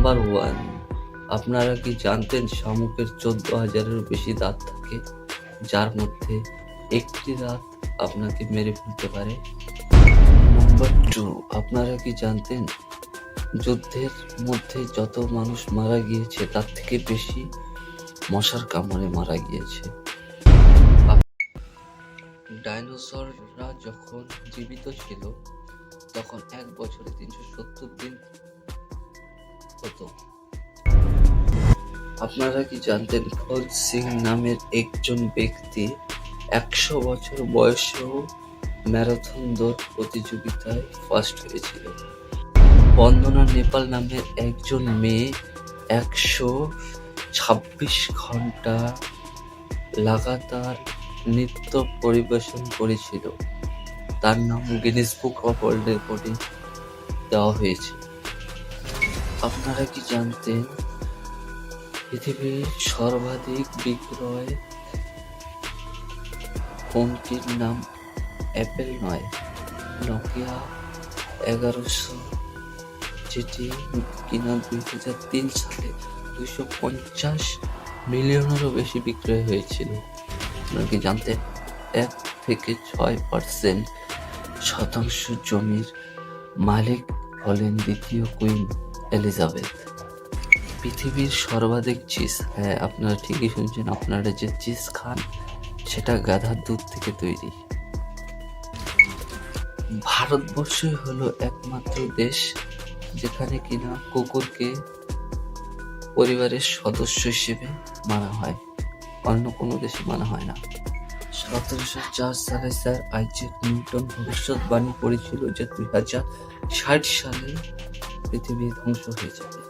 Number 1, আপনারা কি জানতেন শামুকের 14,000-এরও বেশি দাঁত থাকে, যার মধ্যে একটি দাঁত আপনাকে মেরে ফেলতে পারে? নাম্বার 2, আপনারা কি জানতেন যুদ্ধের মধ্যে যত মানুষ মারা গিয়েছে তার থেকে বেশি মশার কামড়ে মারা গিয়েছে? ডাইনোসররা যখন জীবিত ছিল তখন এক বছরে 370 দিন হতো। আপনারা কি জানতেন ফল সিং নামের একজন ব্যক্তি 100 বছর বয়সেও ম্যারাথন দৌড় প্রতিযোগিতায় ফার্স্ট হয়েছিল? বন্দনা নেপাল নামের একজন মেয়ে 126 ঘন্টা লাগাতার নৃত্য পরিবেশন করেছিল। তার নাম গিনেস বুক অফ ওয়ার্ল্ড রেকর্ডে দেওয়া হয়েছে। আপনারা কি জানতেন পৃথিবীর সর্বাধিক বিক্রয় ফোনটির নাম অ্যাপেল নয়, নোকিয়া 1100, যেটি কিনা 2003 সালে 250 মিলিয়নেরও বেশি বিক্রয় হয়েছিল? আপনারা কি জানতেন 1 থেকে 6% শতাংশ জমির মালিক হলেন দ্বিতীয় কুইন এলিজাবেথ? পৃথিবীর সর্বাধিক চিজ, হ্যাঁ আপনারা ঠিকই শুনছেন, আপনারা যে চিজ খান সেটা গাধার দুধ থেকে তৈরি। ভারতবর্ষই হলো একমাত্র দেশ যেখানে কিনা কুকুরকে পরিবারের সদস্য হিসেবে মানা হয়, অন্য কোনো দেশে মানা হয় না। 1704 সালে স্যার আইজ্যাক নিউটন ভবিষ্যৎবাণী করেছিল যে 2060 সালে পৃথিবী ধ্বংস হয়ে যাবে।